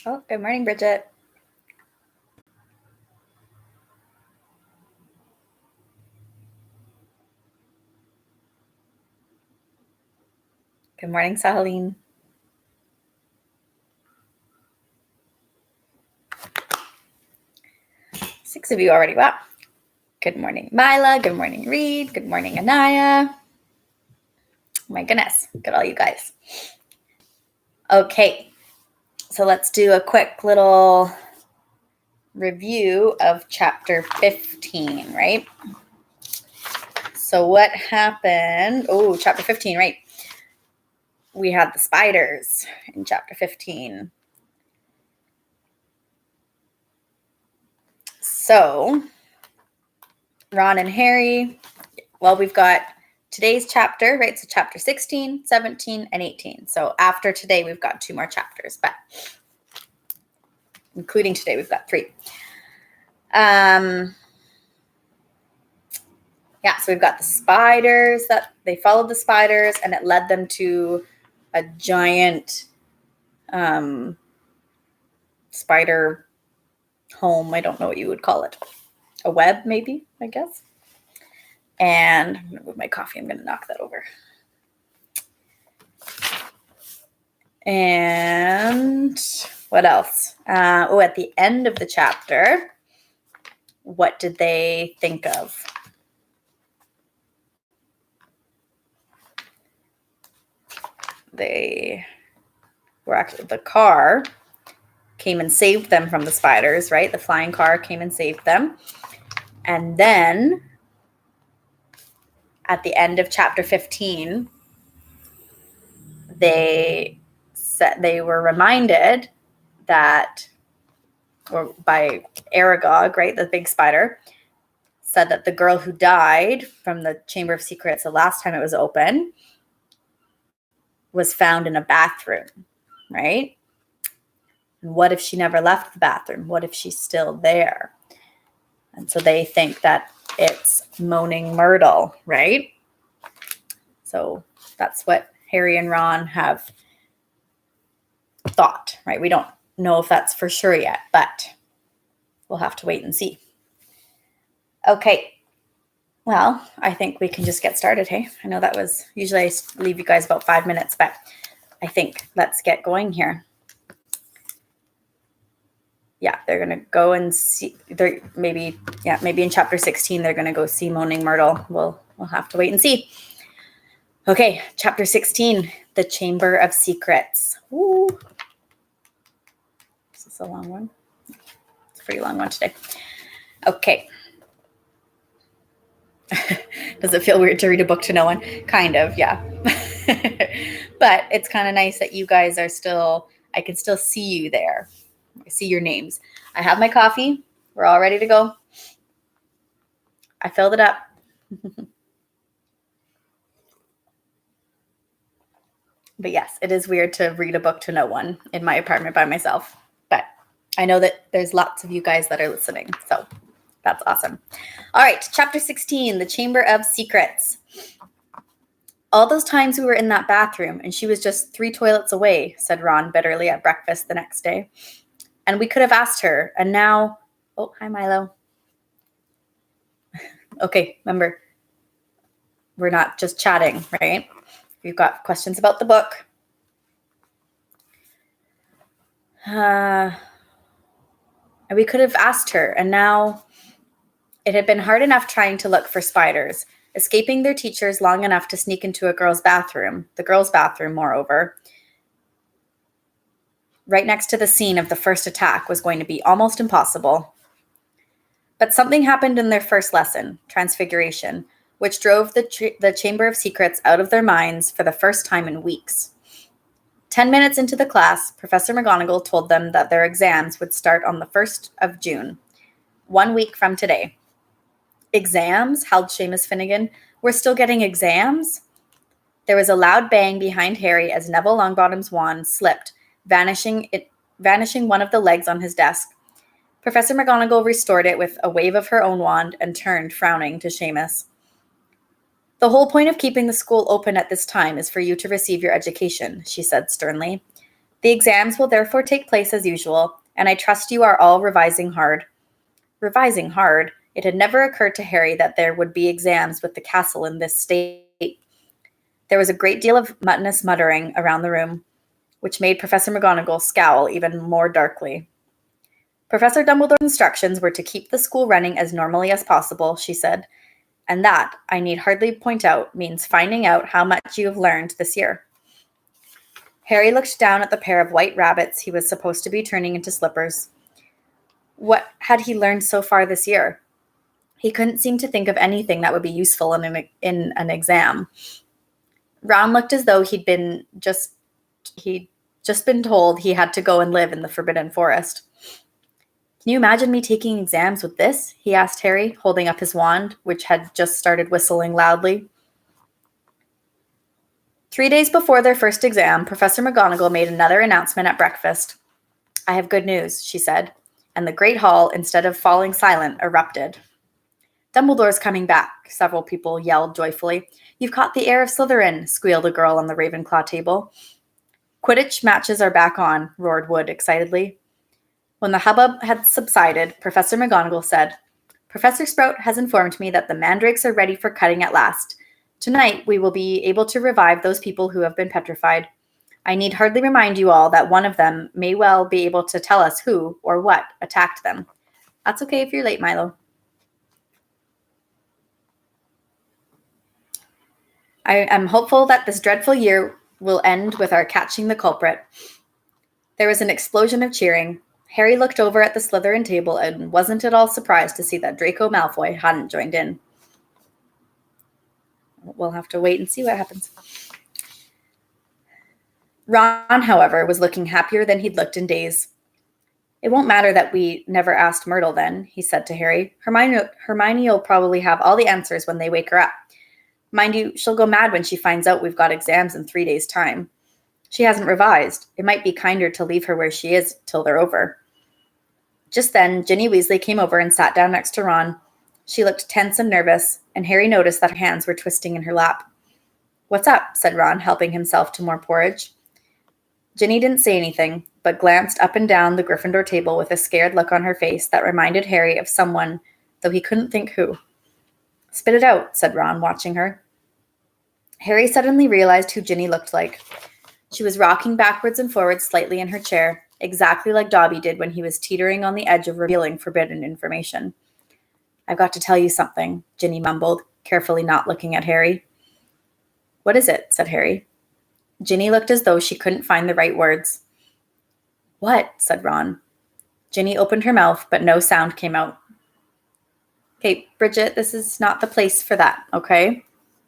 Oh, good morning, Bridget. Good morning, Sahaline. Six of you already. Wow. Good morning, Mila. Good morning, Reed. Good morning, Anaya. My goodness. Look at all you guys. Okay. So let's do a quick little review of chapter 15, right? So what happened? Oh, chapter 15, right? We had the spiders in chapter 15. So Ron and Harry, well, we've got today's chapter, right? So chapter 16, 17, and 18. So after today, we've got 2 more chapters, but including today, we've got 3. Yeah, so we've got the spiders that they followed the spiders and it led them to a giant spider home. I don't know what you would call it. A web, maybe, I guess. And I'm going to move my coffee. I'm going to knock that over. And what else? At the end of the chapter, what did they think of? They were actually, the car came and saved them from the spiders, right? The flying car came and saved them. And then at the end of chapter 15, they were reminded that, or by Aragog, right, the big spider, said that the girl who died from the Chamber of Secrets the last time it was open was found in a bathroom, right? And what if she never left the bathroom? What if she's still there? And so they think that it's Moaning Myrtle, right? So that's what Harry and Ron have thought, right? We don't know if that's for sure yet, but we'll have to wait and see. Okay. Well, I think we can just get started, hey? I know that was, usually I leave you guys about 5 minutes, but I think let's get going here. Yeah, they're going to go and see, maybe in chapter 16, they're going to go see Moaning Myrtle. We'll have to wait and see. Okay, chapter 16, the Chamber of Secrets. Ooh. Is this a long one? It's a pretty long one today. Okay. Does it feel weird to read a book to no one? Kind of, yeah. But it's kind of nice that you guys are still, I can still see you there. I see your names. I have my coffee. We're all ready to go. I filled it up. But yes, it is weird to read a book to no one in my apartment by myself. But I know that there's lots of you guys that are listening. So that's awesome. All right, chapter 16, the Chamber of Secrets. All those times we were in that bathroom and she was just 3 toilets away, said Ron bitterly at breakfast the next day. And we could have asked her. And now, oh, hi, Milo. Okay, remember, we're not just chatting, right? If you've got questions about the book. And we could have asked her. And now it had been hard enough trying to look for spiders, escaping their teachers long enough to sneak into a girl's bathroom, the girl's bathroom, moreover, right next to the scene of the first attack, was going to be almost impossible. But something happened in their first lesson, Transfiguration, which drove the Chamber of Secrets out of their minds for the first time in weeks. 10 minutes into the class, Professor McGonagall told them that their exams would start on the 1st of June, 1 week from today. Exams? Howled Seamus Finnegan. We're still getting exams? There was a loud bang behind Harry as Neville Longbottom's wand slipped, vanishing one of the legs on his desk. Professor McGonagall restored it with a wave of her own wand and turned, frowning, to Seamus. The whole point of keeping the school open at this time is for you to receive your education, she said sternly. The exams will therefore take place as usual, and I trust you are all revising hard. Revising hard? It had never occurred to Harry that there would be exams with the castle in this state. There was a great deal of mutinous muttering around the room, which made Professor McGonagall scowl even more darkly. Professor Dumbledore's instructions were to keep the school running as normally as possible, she said, and that, I need hardly point out, means finding out how much you have learned this year. Harry looked down at the pair of white rabbits he was supposed to be turning into slippers. What had he learned so far this year? He couldn't seem to think of anything that would be useful in an exam. Ron looked as though he'd just been told he had to go and live in the Forbidden Forest. Can you imagine me taking exams with this? He asked Harry, holding up his wand, which had just started whistling loudly. 3 days before their first exam, Professor McGonagall made another announcement at breakfast. I have good news, she said, and the Great Hall, instead of falling silent, erupted. Dumbledore's coming back, several people yelled joyfully. You've caught the heir of Slytherin, squealed a girl on the Ravenclaw table. Quidditch matches are back on, roared Wood excitedly. When the hubbub had subsided, Professor McGonagall said, Professor Sprout has informed me that the mandrakes are ready for cutting at last. Tonight, we will be able to revive those people who have been petrified. I need hardly remind you all that one of them may well be able to tell us who or what attacked them. That's okay if you're late, Milo. I am hopeful that this dreadful year will end with our catching the culprit. There was an explosion of cheering. Harry looked over at the Slytherin table and wasn't at all surprised to see that Draco Malfoy hadn't joined in. We'll have to wait and see what happens. Ron, however, was looking happier than he'd looked in days. It won't matter that we never asked Myrtle then, he said to Harry. Hermione will probably have all the answers when they wake her up. Mind you, she'll go mad when she finds out we've got exams in 3 days' time. She hasn't revised. It might be kinder to leave her where she is till they're over. Just then, Ginny Weasley came over and sat down next to Ron. She looked tense and nervous, and Harry noticed that her hands were twisting in her lap. What's up? Said Ron, helping himself to more porridge. Ginny didn't say anything, but glanced up and down the Gryffindor table with a scared look on her face that reminded Harry of someone, though he couldn't think who. Spit it out, said Ron, watching her. Harry suddenly realized who Ginny looked like. She was rocking backwards and forwards slightly in her chair, exactly like Dobby did when he was teetering on the edge of revealing forbidden information. I've got to tell you something, Ginny mumbled, carefully not looking at Harry. What is it? Said Harry. Ginny looked as though she couldn't find the right words. What? Said Ron. Ginny opened her mouth, but no sound came out. Okay, Bridget, this is not the place for that, okay?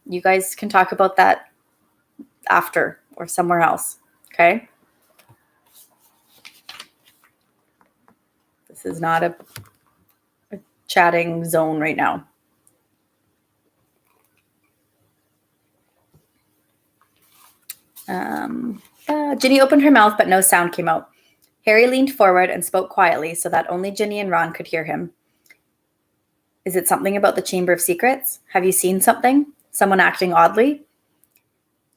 You guys can talk about that after or somewhere else, okay? This is not a chatting zone right now. Ginny opened her mouth, but no sound came out. Harry leaned forward and spoke quietly so that only Ginny and Ron could hear him. Is it something about the Chamber of Secrets? Have you seen something? Someone acting oddly?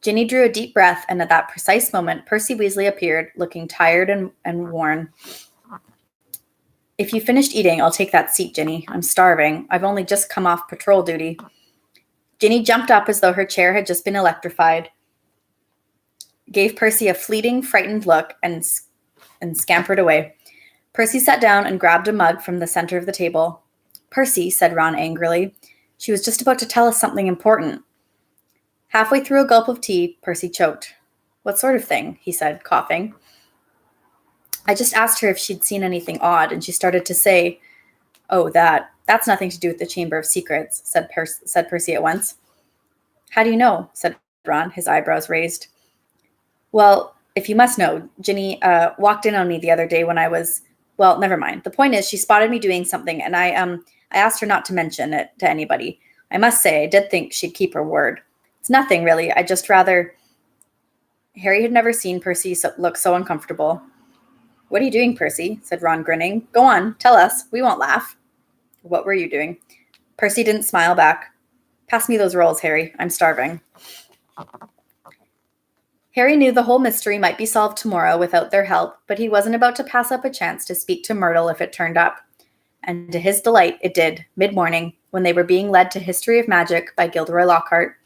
Ginny drew a deep breath, and at that precise moment, Percy Weasley appeared, looking tired and worn. If you finished eating, I'll take that seat, Ginny. I'm starving. I've only just come off patrol duty. Ginny jumped up as though her chair had just been electrified, gave Percy a fleeting, frightened look, and scampered away. Percy sat down and grabbed a mug from the center of the table. Percy, said Ron angrily. She was just about to tell us something important. Halfway through a gulp of tea, Percy choked. What sort of thing? He said, coughing. I just asked her if she'd seen anything odd, and she started to say, Oh, that's nothing to do with the Chamber of Secrets, said Percy at once. How do you know? Said Ron, his eyebrows raised. Well, if you must know, Ginny walked in on me the other day when I was... Well, never mind. The point is, she spotted me doing something, and I asked her not to mention it to anybody. I must say, I did think she'd keep her word. It's nothing, really. I just rather... Harry had never seen Percy look so uncomfortable. What are you doing, Percy? Said Ron, grinning. Go on, tell us. We won't laugh. What were you doing? Percy didn't smile back. Pass me those rolls, Harry. I'm starving. Harry knew the whole mystery might be solved tomorrow without their help, but he wasn't about to pass up a chance to speak to Myrtle if it turned up. And to his delight, it did, mid-morning, when they were being led to History of Magic by Gilderoy Lockhart.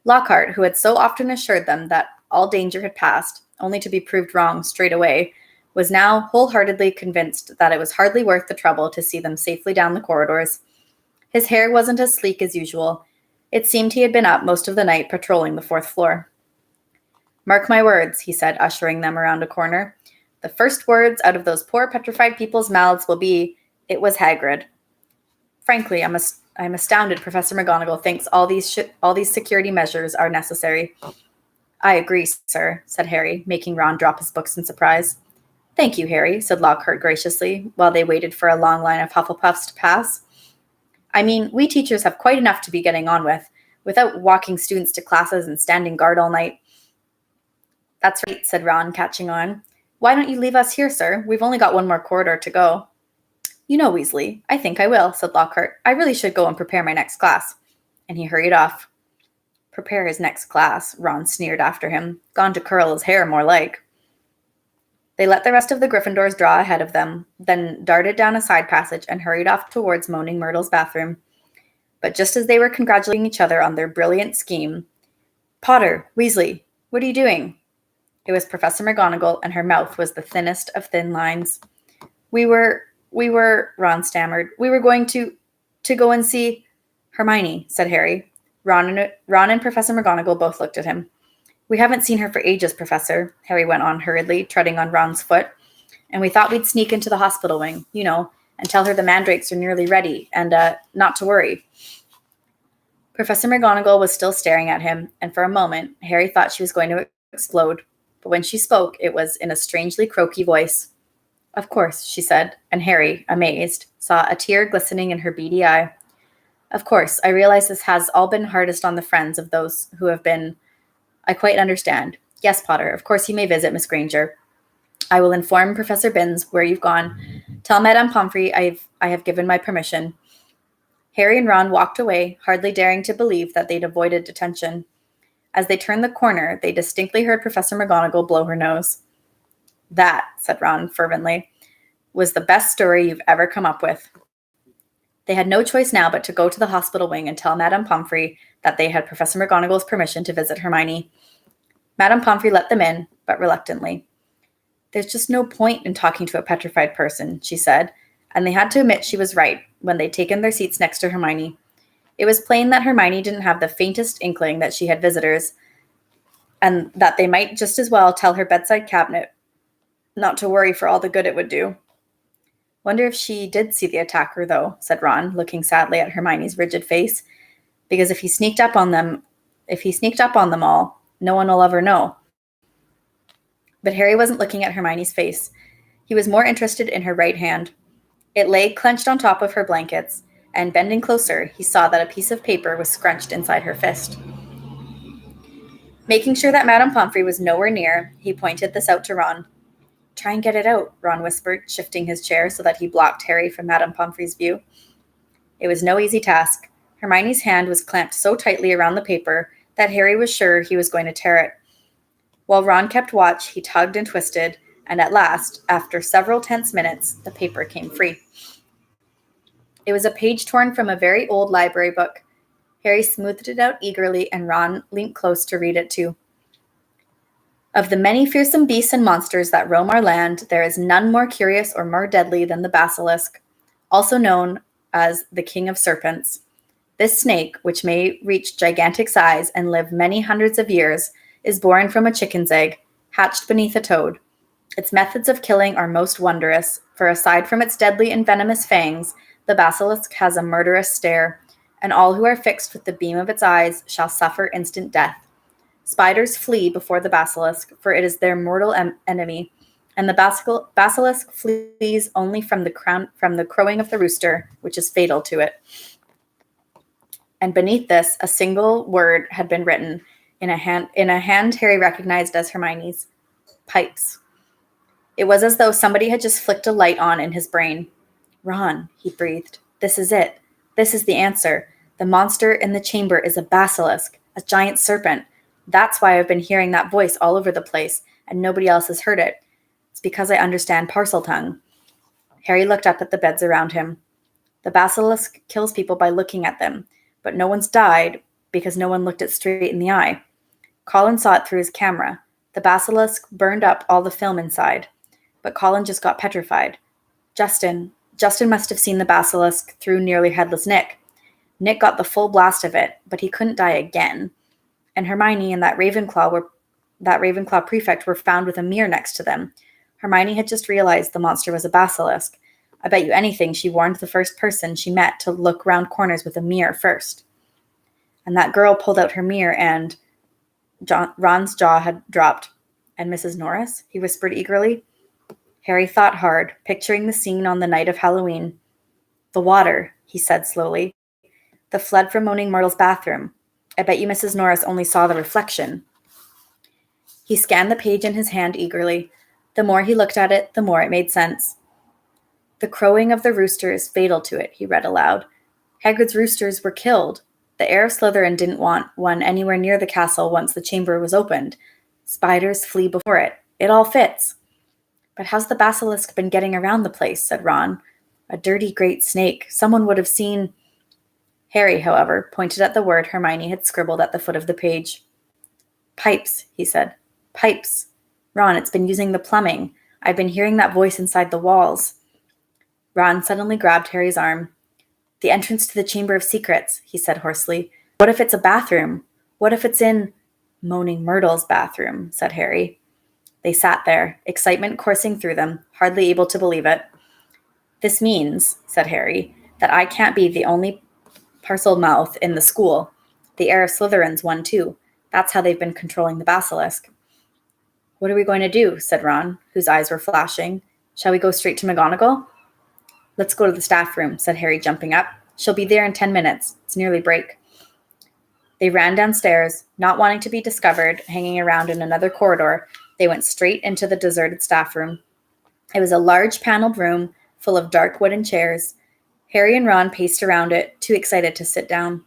Lockhart, who had so often assured them that all danger had passed, only to be proved wrong straight away, was now wholeheartedly convinced that it was hardly worth the trouble to see them safely down the corridors. His hair wasn't as sleek as usual. It seemed he had been up most of the night patrolling the 4th floor. "Mark my words," he said, ushering them around a corner. "The first words out of those poor petrified people's mouths will be, 'It was Hagrid.' Frankly, I'm astounded Professor McGonagall thinks all these security measures are necessary." "I agree, sir," said Harry, making Ron drop his books in surprise. "Thank you, Harry," said Lockhart graciously, while they waited for a long line of Hufflepuffs to pass. "I mean, we teachers have quite enough to be getting on with, without walking students to classes and standing guard all night." "That's right," said Ron, catching on. "Why don't you leave us here, sir? We've only got one more corridor to go." "You know, Weasley, I think I will," said Lockhart. "I really should go and prepare my next class." And he hurried off. Prepare his next class, Ron sneered after him. Gone to curl his hair, more like. They let the rest of the Gryffindors draw ahead of them, then darted down a side passage and hurried off towards Moaning Myrtle's bathroom. But just as they were congratulating each other on their brilliant scheme, "Potter, Weasley, what are you doing?" It was Professor McGonagall, and her mouth was the thinnest of thin lines. We were, Ron stammered. "We were going to go and see Hermione," said Harry. Ron and Professor McGonagall both looked at him. "We haven't seen her for ages, Professor," Harry went on hurriedly, treading on Ron's foot. "And we thought we'd sneak into the hospital wing, and tell her the mandrakes are nearly ready, and, not to worry." Professor McGonagall was still staring at him, and for a moment, Harry thought she was going to explode. But when she spoke, it was in a strangely croaky voice. "Of course," she said, and Harry, amazed, saw a tear glistening in her beady eye. "Of course, I realize this has all been hardest on the friends of those who have been. I quite understand. Yes, Potter, of course you may visit Miss Granger. I will inform Professor Binns where you've gone. Tell Madame Pomfrey I have given my permission." Harry and Ron walked away, hardly daring to believe that they'd avoided detention. As they turned the corner, they distinctly heard Professor McGonagall blow her nose. "That," said Ron fervently, "was the best story you've ever come up with." They had no choice now but to go to the hospital wing and tell Madame Pomfrey that they had Professor McGonagall's permission to visit Hermione. Madame Pomfrey let them in, but reluctantly. "There's just no point in talking to a petrified person," she said, and they had to admit she was right when they'd taken their seats next to Hermione. It was plain that Hermione didn't have the faintest inkling that she had visitors, and that they might just as well tell her bedside cabinet not to worry for all the good it would do. "Wonder if she did see the attacker, though," said Ron, looking sadly at Hermione's rigid face. "Because if he sneaked up on them all, no one will ever know." But Harry wasn't looking at Hermione's face. He was more interested in her right hand. It lay clenched on top of her blankets, and bending closer, he saw that a piece of paper was scrunched inside her fist. Making sure that Madame Pomfrey was nowhere near, he pointed this out to Ron. "Try and get it out," Ron whispered, shifting his chair so that he blocked Harry from Madame Pomfrey's view. It was no easy task. Hermione's hand was clamped so tightly around the paper that Harry was sure he was going to tear it. While Ron kept watch, he tugged and twisted, and at last, after several tense minutes, the paper came free. It was a page torn from a very old library book. Harry smoothed it out eagerly, and Ron leaned close to read it too. "Of the many fearsome beasts and monsters that roam our land, there is none more curious or more deadly than the basilisk, also known as the king of serpents. This snake, which may reach gigantic size and live many hundreds of years, is born from a chicken's egg, hatched beneath a toad. Its methods of killing are most wondrous, for aside from its deadly and venomous fangs, the basilisk has a murderous stare, and all who are fixed with the beam of its eyes shall suffer instant death. Spiders flee before the basilisk, for it is their mortal enemy, and the basilisk flees only from the crowing of the rooster, which is fatal to it." And beneath this, a single word had been written in a hand Harry recognized as Hermione's: "Pipes." It was as though somebody had just flicked a light on in his brain. "Ron," he breathed, "this is it. This is the answer. The monster in the chamber is a basilisk, a giant serpent. That's why I've been hearing that voice all over the place, and nobody else has heard it. It's because I understand Parseltongue." Harry looked up at the beds around him. "The basilisk kills people by looking at them, but no one's died because no one looked it straight in the eye. Colin saw it through his camera. The basilisk burned up all the film inside, but Colin just got petrified. Justin must have seen the basilisk through nearly headless Nick. Nick got the full blast of it, but he couldn't die again. And Hermione and that Ravenclaw prefect were found with a mirror next to them. Hermione had just realized the monster was a basilisk. I bet you anything she warned the first person she met to look round corners with a mirror first. And that girl pulled out her mirror and..." Ron's jaw had dropped. "And Mrs. Norris?" he whispered eagerly. Harry thought hard, picturing the scene on the night of Halloween. "The water," he said slowly. "The flood from Moaning Myrtle's bathroom. I bet you Mrs. Norris only saw the reflection." He scanned the page in his hand eagerly. The more he looked at it, the more it made sense. "The crowing of the rooster is fatal to it," he read aloud. "Hagrid's roosters were killed. The heir of Slytherin didn't want one anywhere near the castle once the chamber was opened. Spiders flee before it. It all fits." "But how's the basilisk been getting around the place?" said Ron. "A dirty great snake. Someone would have seen..." Harry, however, pointed at the word Hermione had scribbled at the foot of the page. "Pipes," he said. "Pipes. Ron, it's been using the plumbing. I've been hearing that voice inside the walls." Ron suddenly grabbed Harry's arm. "The entrance to the Chamber of Secrets," he said hoarsely. "What if it's a bathroom? What if it's in..." "Moaning Myrtle's bathroom," said Harry. They sat there, excitement coursing through them, hardly able to believe it. "This means," said Harry, "that I can't be the only Parselmouth in the school. The heir of Slytherin's one too. That's how they've been controlling the basilisk." "What are we going to do?" said Ron, whose eyes were flashing. "Shall we go straight to McGonagall?" "Let's go to the staff room," said Harry, jumping up. "She'll be there in 10 minutes. It's nearly break." They ran downstairs, not wanting to be discovered, hanging around in another corridor. They went straight into the deserted staff room. It was a large paneled room full of dark wooden chairs. Harry and Ron paced around it, too excited to sit down.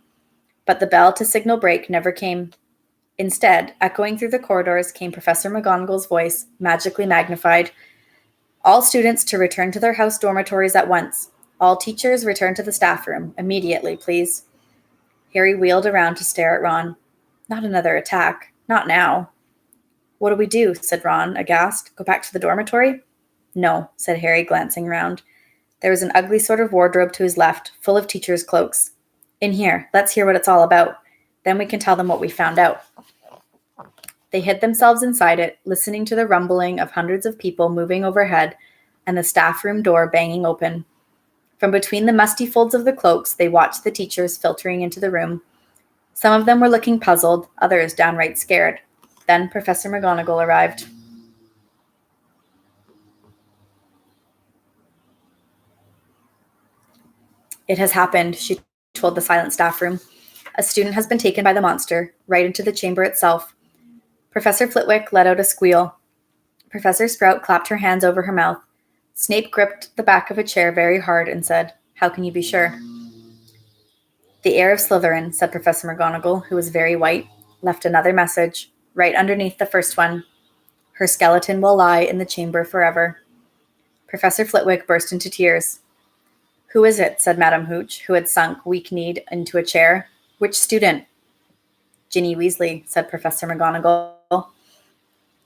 But the bell to signal break never came. Instead, echoing through the corridors came Professor McGonagall's voice, magically magnified. "All students to return to their house dormitories at once. All teachers return to the staff room. Immediately, please." Harry wheeled around to stare at Ron. Not another attack. Not now. "What do we do?" said Ron, aghast. "Go back to the dormitory?" "No," said Harry, glancing round. There was an ugly sort of wardrobe to his left, full of teachers' cloaks. "In here. Let's hear what it's all about. Then we can tell them what we found out." They hid themselves inside it, listening to the rumbling of hundreds of people moving overhead and the staff room door banging open. From between the musty folds of the cloaks, they watched the teachers filtering into the room. Some of them were looking puzzled, others downright scared. Then Professor McGonagall arrived. "It has happened," she told the silent staff room. "A student has been taken by the monster, right into the chamber itself." Professor Flitwick let out a squeal. Professor Sprout clapped her hands over her mouth. Snape gripped the back of a chair very hard and said, "How can you be sure?" "The heir of Slytherin," said Professor McGonagall, who was very white, "left another message, right underneath the first one. Her skeleton will lie in the chamber forever." Professor Flitwick burst into tears. "Who is it?" said Madame Hooch, who had sunk weak-kneed into a chair. "Which student?" "Ginny Weasley," said Professor McGonagall.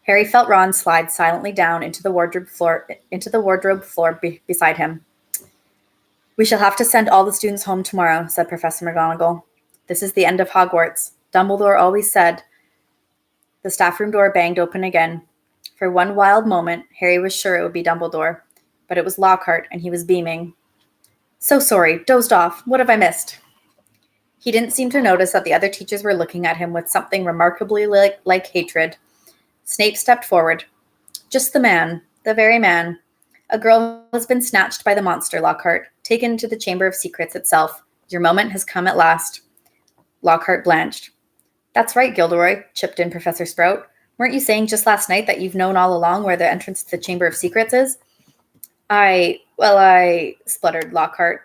Harry felt Ron slide silently down into the wardrobe floor beside him. "We shall have to send all the students home tomorrow," said Professor McGonagall. "This is the end of Hogwarts. Dumbledore always said..." The staff room door banged open again. For one wild moment, Harry was sure it would be Dumbledore, but it was Lockhart, and he was beaming. "So sorry, dozed off. What have I missed?" He didn't seem to notice that the other teachers were looking at him with something remarkably like hatred. Snape stepped forward. "Just the man, the very man. A girl has been snatched by the monster, Lockhart, taken to the Chamber of Secrets itself. Your moment has come at last." Lockhart blanched. "That's right, Gilderoy," chipped in Professor Sprout. "Weren't you saying just last night that you've known all along where the entrance to the Chamber of Secrets is?" I spluttered Lockhart.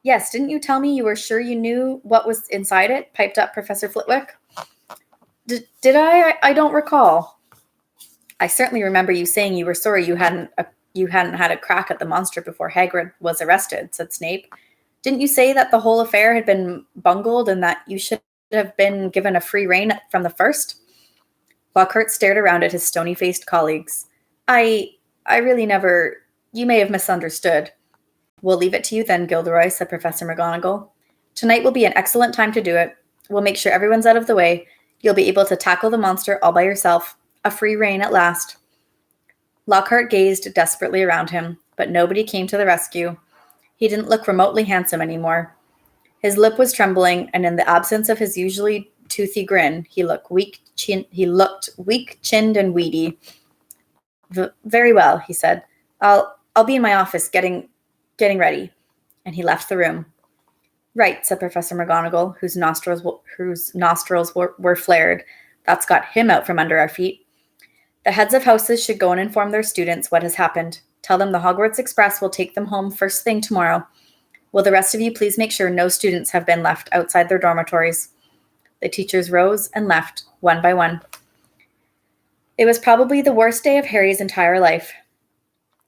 "Yes, didn't you tell me you were sure you knew what was inside it?" piped up Professor Flitwick. Did I? I don't recall. I certainly remember you saying you were sorry you hadn't had a crack at the monster before Hagrid was arrested, said Snape. Didn't you say that the whole affair had been bungled and that you should have been given a free rein from the first? Lockhart stared around at his stony-faced colleagues. I really never... You may have misunderstood. We'll leave it to you then, Gilderoy, said Professor McGonagall. Tonight will be an excellent time to do it. We'll make sure everyone's out of the way. You'll be able to tackle the monster all by yourself. A free rein at last. Lockhart gazed desperately around him, but nobody came to the rescue. He didn't look remotely handsome anymore. His lip was trembling, and in the absence of his usually toothy grin, he looked weak-chinned and weedy. Very well, he said. I'll be in my office getting ready. And he left the room. Right, said Professor McGonagall, whose nostrils were flared. That's got him out from under our feet. The heads of houses should go and inform their students what has happened. Tell them the Hogwarts Express will take them home first thing tomorrow. Will the rest of you please make sure no students have been left outside their dormitories? The teachers rose and left, one by one. It was probably the worst day of Harry's entire life.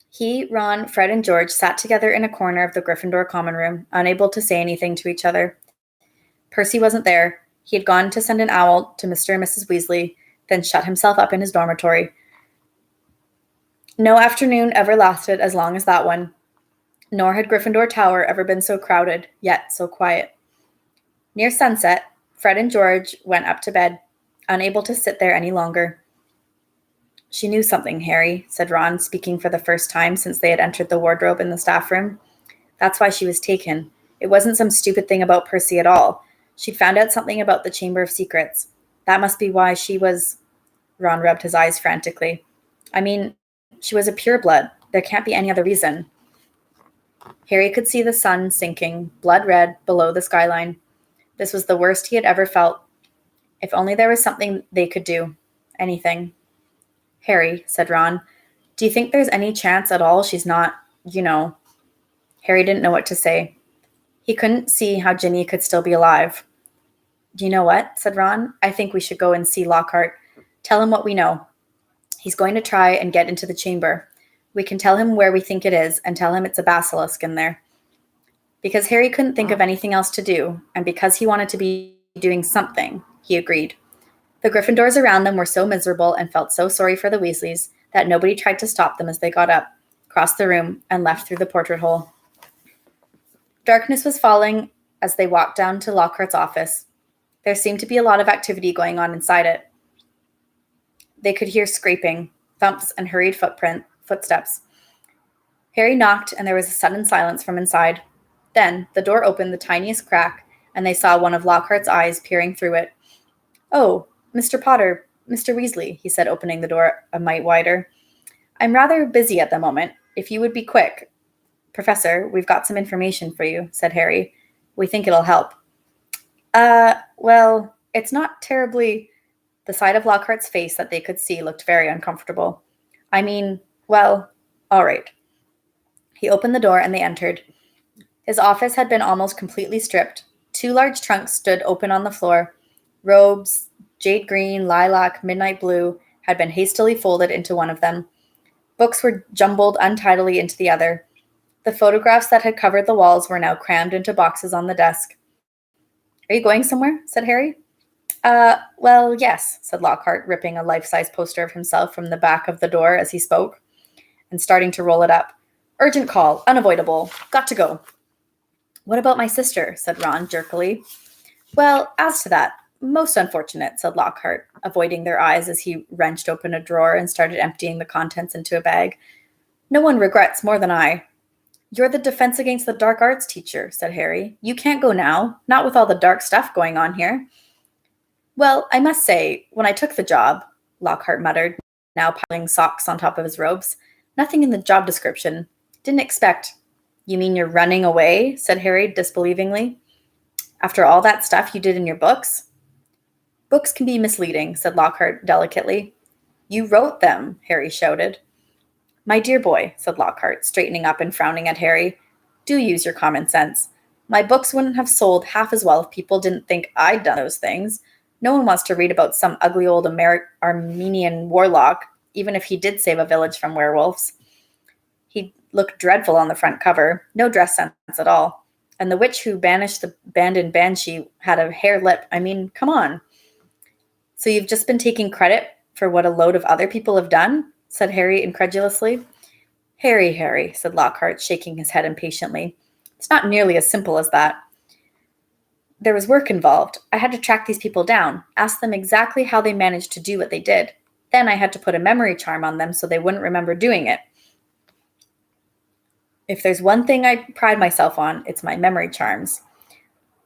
He, Ron, Fred, and George sat together in a corner of the Gryffindor common room, unable to say anything to each other. Percy wasn't there. He had gone to send an owl to Mr. and Mrs. Weasley, then shut himself up in his dormitory. No afternoon ever lasted as long as that one, nor had Gryffindor Tower ever been so crowded, yet so quiet. Near sunset, Fred and George went up to bed, unable to sit there any longer. She knew something, Harry, said Ron, speaking for the first time since they had entered the wardrobe in the staff room. That's why she was taken. It wasn't some stupid thing about Percy at all. She'd found out something about the Chamber of Secrets. That must be why she was... Ron rubbed his eyes frantically. I mean, she was a pureblood. There can't be any other reason. Harry could see the sun sinking, blood red, below the skyline. This was the worst he had ever felt. If only there was something they could do. Anything. Harry, said Ron, do you think there's any chance at all she's not, Harry didn't know what to say. He couldn't see how Ginny could still be alive. Do you know what, said Ron, I think we should go and see Lockhart. Tell him what we know. He's going to try and get into the chamber. We can tell him where we think it is and tell him it's a basilisk in there. Because Harry couldn't think of anything else to do, and because he wanted to be doing something, he agreed. The Gryffindors around them were so miserable and felt so sorry for the Weasleys that nobody tried to stop them as they got up, crossed the room, and left through the portrait hole. Darkness was falling as they walked down to Lockhart's office. There seemed to be a lot of activity going on inside it. They could hear scraping, thumps, and hurried footsteps. Harry knocked, and there was a sudden silence from inside. Then the door opened the tiniest crack, and they saw one of Lockhart's eyes peering through it. Oh, Mr. Potter, Mr. Weasley, he said, opening the door a mite wider. I'm rather busy at the moment. If you would be quick. Professor, we've got some information for you, said Harry. We think it'll help. Well, it's not terribly... The side of Lockhart's face that they could see looked very uncomfortable. I mean, well, all right. He opened the door and they entered. His office had been almost completely stripped. 2 large trunks stood open on the floor. Robes, jade green, lilac, midnight blue, had been hastily folded into one of them. Books were jumbled untidily into the other. The photographs that had covered the walls were now crammed into boxes on the desk. Are you going somewhere? Said Harry. Well, yes, said Lockhart, ripping a life-size poster of himself from the back of the door as he spoke, and starting to roll it up. Urgent call, unavoidable, got to go. What about my sister? Said Ron jerkily. Well, as to that, most unfortunate, said Lockhart, avoiding their eyes as he wrenched open a drawer and started emptying the contents into a bag. No one regrets more than I. You're the Defense Against the Dark Arts teacher, said Harry. You can't go now, not with all the dark stuff going on here. Well, I must say, when I took the job, Lockhart muttered, now piling socks on top of his robes, nothing in the job description. Didn't expect. You mean you're running away? Said Harry disbelievingly. After all that stuff you did in your books? Books can be misleading, said Lockhart delicately. You wrote them, Harry shouted. My dear boy, said Lockhart, straightening up and frowning at Harry, do use your common sense. My books wouldn't have sold half as well if people didn't think I'd done those things. No one wants to read about some ugly old Armenian warlock, even if he did save a village from werewolves. He looked dreadful on the front cover, no dress sense at all. And the witch who banished the abandoned banshee had a hair lip. I mean, come on. So you've just been taking credit for what a load of other people have done? Said Harry incredulously. Harry, said Lockhart, shaking his head impatiently. It's not nearly as simple as that. There was work involved. I had to track these people down, ask them exactly how they managed to do what they did. Then I had to put a memory charm on them so they wouldn't remember doing it. If there's one thing I pride myself on, it's my memory charms.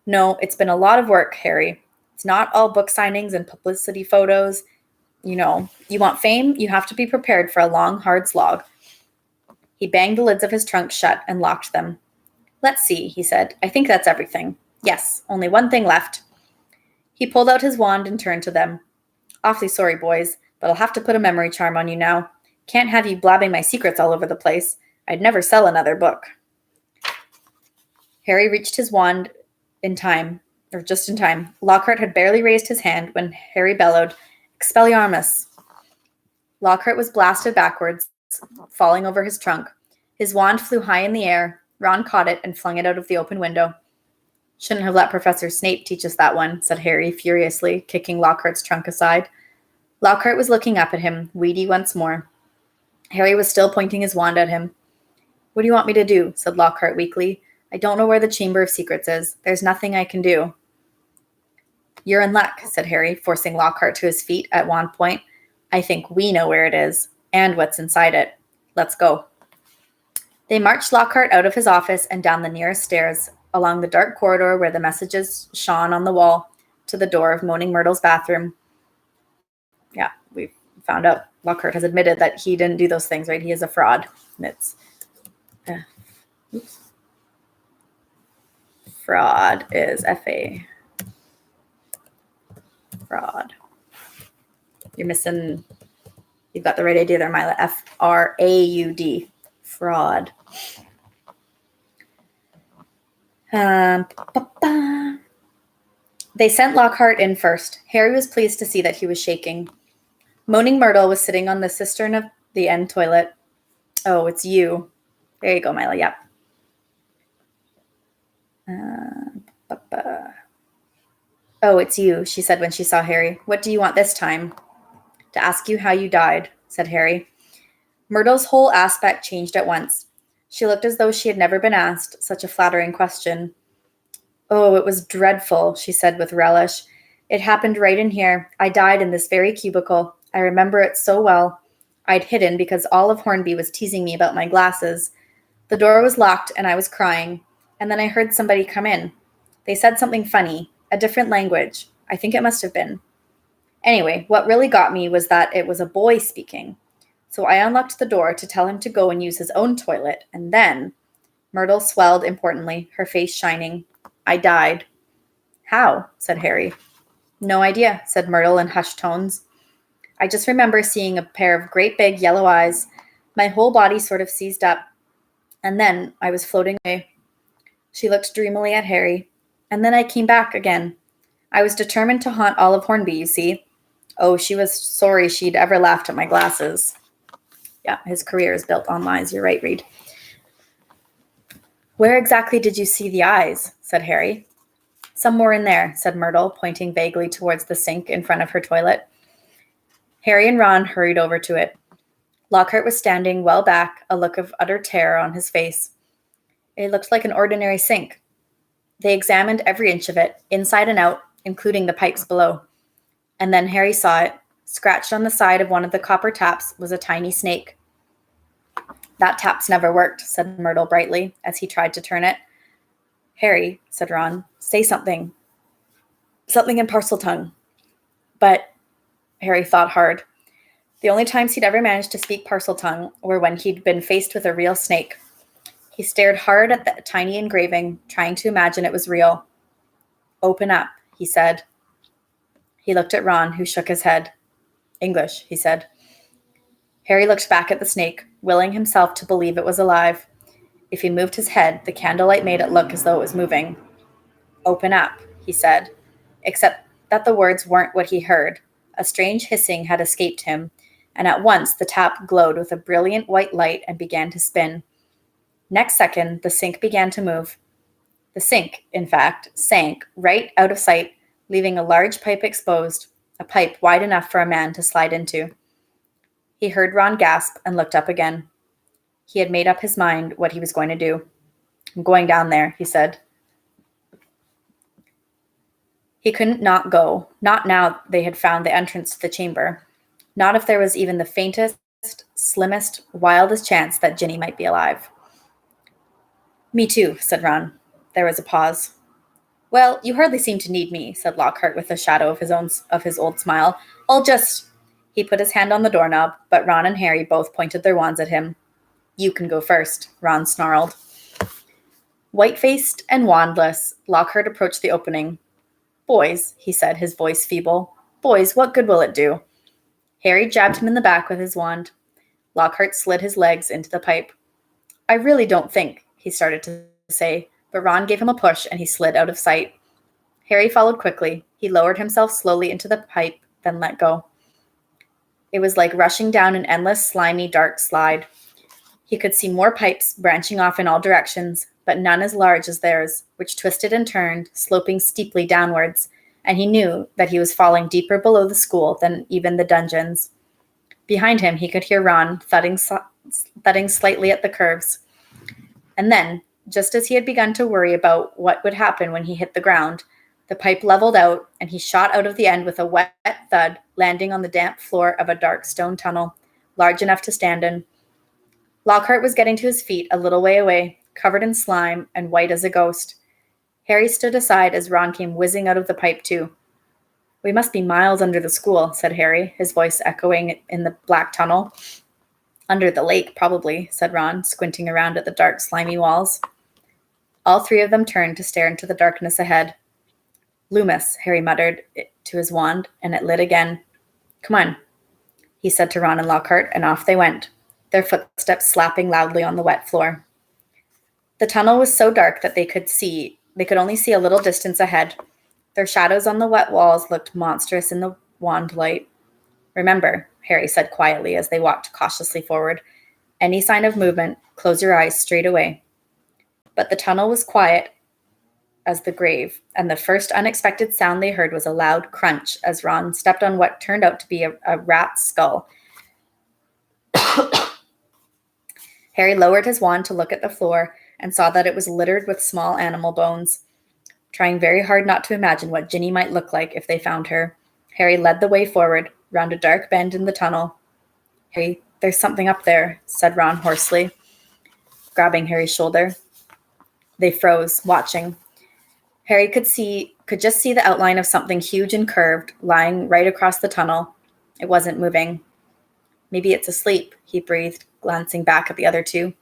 No, it's been a lot of work, Harry. It's not all book signings and publicity photos. You know, you want fame, you have to be prepared for a long, hard slog. He banged the lids of his trunk shut and locked them. Let's see, he said. I think that's everything. Yes, only one thing left. He pulled out his wand and turned to them. Awfully sorry, boys, but I'll have to put a memory charm on you now. Can't have you blabbing my secrets all over the place. I'd never sell another book. Harry reached his wand just in time. Lockhart had barely raised his hand when Harry bellowed, Expelliarmus! Lockhart was blasted backwards, falling over his trunk. His wand flew high in the air. Ron caught it and flung it out of the open window. Shouldn't have let Professor Snape teach us that one, said Harry furiously, kicking Lockhart's trunk aside. Lockhart was looking up at him, weedy once more. Harry was still pointing his wand at him. What do you want me to do? Said Lockhart weakly. I don't know where the Chamber of Secrets is. There's nothing I can do. You're in luck, said Harry, forcing Lockhart to his feet at one point. I think we know where it is, and what's inside it. Let's go. They marched Lockhart out of his office and down the nearest stairs, along the dark corridor where the messages shone on the wall, to the door of Moaning Myrtle's bathroom. Yeah, we found out Lockhart has admitted that he didn't do those things, right? He is a fraud. And it's fraud is F-A. Fraud. You're missing, you've got the right idea there, Mila. F-R-A-U-D. Fraud. They sent Lockhart in first. Harry was pleased to see that he was shaking. Moaning Myrtle was sitting on the cistern of the end toilet. Oh, it's you. There you go, Mila. Yep. Oh, it's you, she said when she saw Harry. What do you want this time? To ask you how you died, said Harry. Myrtle's whole aspect changed at once. She looked as though she had never been asked such a flattering question. Oh, it was dreadful, she said with relish. It happened right in here. I died in this very cubicle. I remember it so well. I'd hidden because all of Hornby was teasing me about my glasses. The door was locked and I was crying. And then I heard somebody come in. They said something funny, a different language. I think it must have been. Anyway, what really got me was that it was a boy speaking. So I unlocked the door to tell him to go and use his own toilet. And then, Myrtle swelled importantly, her face shining. I died. How? Said Harry. No idea, said Myrtle in hushed tones. I just remember seeing a pair of great big yellow eyes. My whole body sort of seized up. And then I was floating away. She looked dreamily at Harry. And then I came back again. I was determined to haunt Olive Hornby, you see. Oh, she was sorry she'd ever laughed at my glasses. Yeah, his career is built on lies. You're right, Reed. Where exactly did you see the eyes? Said Harry. Somewhere in there, said Myrtle, pointing vaguely towards the sink in front of her toilet. Harry and Ron hurried over to it. Lockhart was standing well back, a look of utter terror on his face. It looked like an ordinary sink. They examined every inch of it, inside and out, including the pipes below. And then Harry saw it. Scratched on the side of one of the copper taps was a tiny snake. That tap's never worked, said Myrtle brightly, as he tried to turn it. Harry, said Ron, say something. Something in Parseltongue. But Harry thought hard. The only times he'd ever managed to speak Parseltongue were when he'd been faced with a real snake. He stared hard at the tiny engraving, trying to imagine it was real. Open up, he said. He looked at Ron, who shook his head. English, he said. Harry looked back at the snake, willing himself to believe it was alive. If he moved his head, the candlelight made it look as though it was moving. Open up, he said, except that the words weren't what he heard. A strange hissing had escaped him, and at once the tap glowed with a brilliant white light and began to spin. Next second, the sink began to move. The sink, in fact, sank right out of sight, leaving a large pipe exposed, a pipe wide enough for a man to slide into. He heard Ron gasp and looked up again. He had made up his mind what he was going to do. "I'm going down there," he said. He couldn't not go, not now they had found the entrance to the chamber, not if there was even the faintest, slimmest, wildest chance that Ginny might be alive. "Me too," said Ron. There was a pause. "Well, you hardly seem to need me," said Lockhart with a shadow of his old smile. "I'll just—" He put his hand on the doorknob, but Ron and Harry both pointed their wands at him. "You can go first," Ron snarled. White-faced and wandless, Lockhart approached the opening. "Boys," he said, his voice feeble. "Boys, what good will it do?" Harry jabbed him in the back with his wand. Lockhart slid his legs into the pipe. "I really don't think," he started to say, but Ron gave him a push and he slid out of sight. Harry followed quickly. He lowered himself slowly into the pipe, then let go. It was like rushing down an endless, slimy, dark slide. He could see more pipes branching off in all directions, but none as large as theirs, which twisted and turned, sloping steeply downwards, and he knew that he was falling deeper below the school than even the dungeons. Behind him, he could hear Ron thudding slightly at the curves. And then, just as he had begun to worry about what would happen when he hit the ground, the pipe leveled out, and he shot out of the end with a wet thud, landing on the damp floor of a dark stone tunnel, large enough to stand in. Lockhart was getting to his feet a little way away, covered in slime and white as a ghost. Harry stood aside as Ron came whizzing out of the pipe too. "We must be miles under the school," said Harry, his voice echoing in the black tunnel. "Under the lake, probably," said Ron, squinting around at the dark, slimy walls. All three of them turned to stare into the darkness ahead. "Loomis," Harry muttered to his wand, and it lit again. "Come on," he said to Ron and Lockhart, and off they went, their footsteps slapping loudly on the wet floor. The tunnel was so dark that they could only see a little distance ahead. Their shadows on the wet walls looked monstrous in the wand light. "Remember," Harry said quietly as they walked cautiously forward, "any sign of movement, close your eyes straight away." But the tunnel was quiet as the grave, and the first unexpected sound they heard was a loud crunch as Ron stepped on what turned out to be a rat's skull. Harry lowered his wand to look at the floor and saw that it was littered with small animal bones. Trying very hard not to imagine what Ginny might look like if they found her, Harry led the way forward, round a dark bend in the tunnel. "Harry, there's something up there," said Ron hoarsely, grabbing Harry's shoulder. They froze, watching. Harry could just see the outline of something huge and curved, lying right across the tunnel. It wasn't moving. "Maybe it's asleep," he breathed, glancing back at the other two.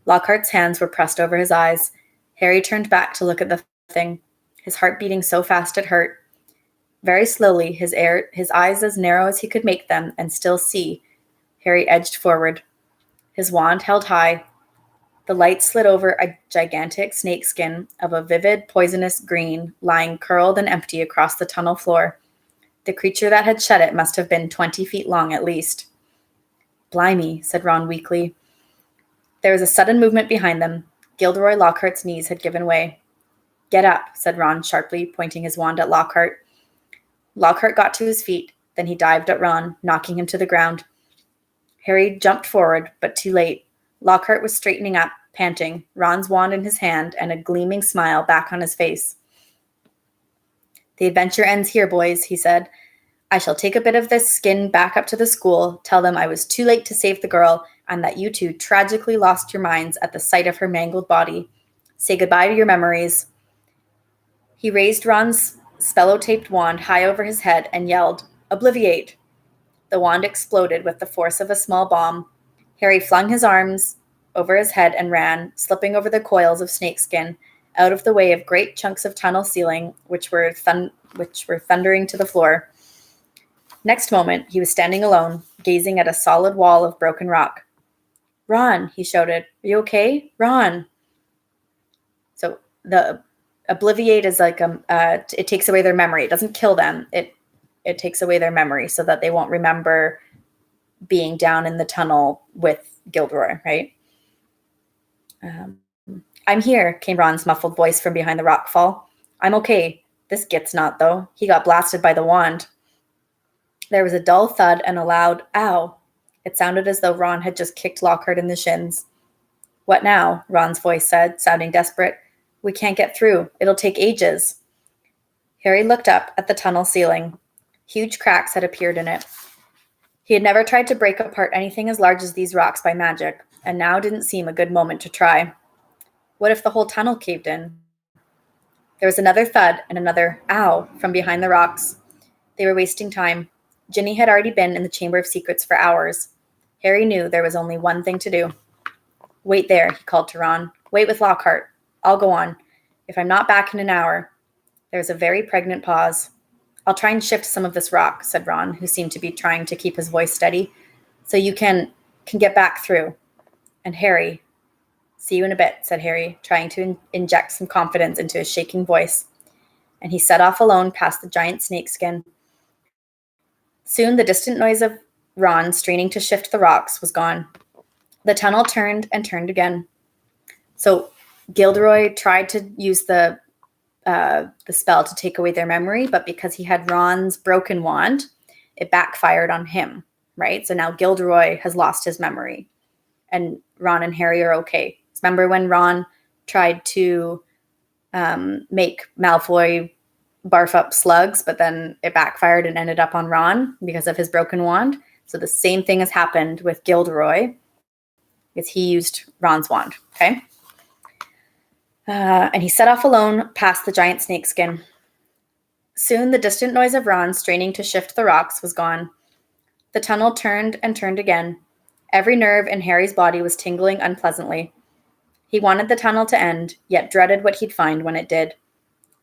Lockhart's hands were pressed over his eyes. Harry turned back to look at the thing, his heart beating so fast it hurt. Very slowly, his eyes as narrow as he could make them and still see, Harry edged forward, his wand held high. The light slid over a gigantic snakeskin of a vivid, poisonous green, lying curled and empty across the tunnel floor. The creature that had shed it must have been 20 feet long at least. "Blimey," said Ron weakly. There was a sudden movement behind them. Gilderoy Lockhart's knees had given way. "Get up," said Ron sharply, pointing his wand at Lockhart. Lockhart got to his feet, then he dived at Ron, knocking him to the ground. Harry jumped forward, but too late. Lockhart was straightening up, panting, Ron's wand in his hand and a gleaming smile back on his face. "The adventure ends here, boys," he said. "I shall take a bit of this skin back up to the school, tell them I was too late to save the girl, and that you two tragically lost your minds at the sight of her mangled body. Say goodbye to your memories." He raised Ron's spello-taped wand high over his head and yelled, "Obliviate!" The wand exploded with the force of a small bomb. Harry flung his arms over his head and ran, slipping over the coils of snakeskin, out of the way of great chunks of tunnel ceiling, which were thundering to the floor. Next moment, he was standing alone, gazing at a solid wall of broken rock. "Ron," he shouted, "are you okay? Ron!" So the Obliviate is like it takes away their memory. It doesn't kill them. It takes away their memory so that they won't remember being down in the tunnel with Gilderoy, right? I'm here, came Ron's muffled voice from behind the rockfall. I'm okay. This Git's not, though. He got blasted by the wand. There was a dull thud and a loud ow. It sounded as though Ron had just kicked Lockhart in the shins. What now? Ron's voice said, sounding desperate. We can't get through. It'll take ages. Harry looked up at the tunnel ceiling. Huge cracks had appeared in it. He had never tried to break apart anything as large as these rocks by magic, and now didn't seem a good moment to try. What if the whole tunnel caved in? There was another thud and another ow from behind the rocks. They were wasting time. Ginny had already been in the Chamber of Secrets for hours. Harry knew there was only one thing to do. Wait there, he called to Ron. Wait with Lockhart. I'll go on. If I'm not back in an hour. There was a very pregnant pause. I'll try and shift some of this rock, said Ron, who seemed to be trying to keep his voice steady, so you can get back through. And Harry, see you in a bit, said Harry, trying to inject some confidence into his shaking voice. And he set off alone past the giant snakeskin. Soon the distant noise of Ron straining to shift the rocks was gone. The tunnel turned and turned again. So Gilderoy tried to use the spell to take away their memory, but because he had Ron's broken wand, it backfired on him, right? So now Gilderoy has lost his memory, and Ron and Harry are okay. Remember when Ron tried to make Malfoy barf up slugs, but then it backfired and ended up on Ron because of his broken wand? So the same thing has happened with Gilderoy, because he used Ron's wand, okay? And he set off alone past the giant snakeskin. Soon the distant noise of Ron straining to shift the rocks was gone. The tunnel turned and turned again. Every nerve in Harry's body was tingling unpleasantly. He wanted the tunnel to end, yet dreaded what he'd find when it did.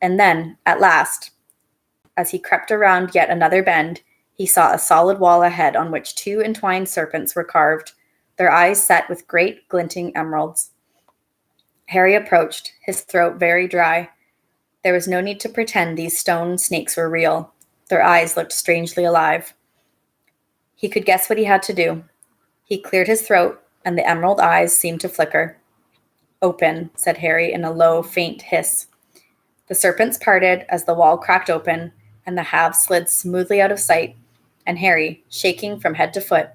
And then, at last, as he crept around yet another bend, he saw a solid wall ahead on which two entwined serpents were carved, their eyes set with great glinting emeralds. Harry approached, his throat very dry. There was no need to pretend these stone snakes were real. Their eyes looked strangely alive. He could guess what he had to do. He cleared his throat, and the emerald eyes seemed to flicker. Open, said Harry in a low, faint hiss. The serpents parted as the wall cracked open, and the halves slid smoothly out of sight, and Harry, shaking from head to foot,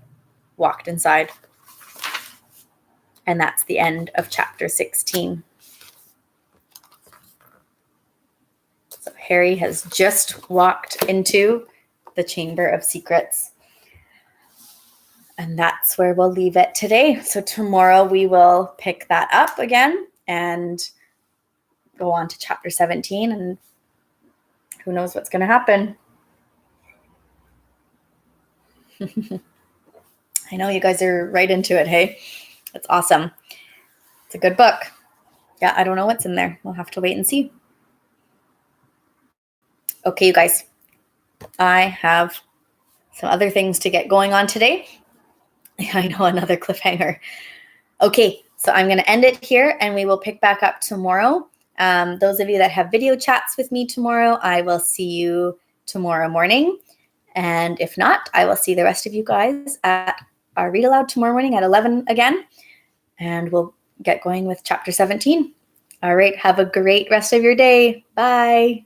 walked inside. And that's the end of chapter 16. So Harry has just walked into the Chamber of Secrets. And that's where we'll leave it today. So tomorrow we will pick that up again and go on to chapter 17. And who knows what's going to happen. I know you guys are right into it, hey? It's awesome. It's a good book. Yeah, I don't know what's in there. We'll have to wait and see. Okay, you guys. I have some other things to get going on today. I know, another cliffhanger. Okay, so I'm going to end it here, and we will pick back up tomorrow. Those of you that have video chats with me tomorrow, I will see you tomorrow morning. And if not, I will see the rest of you guys at our read aloud tomorrow morning at 11 again. And we'll get going with chapter 17. All right, have a great rest of your day. Bye.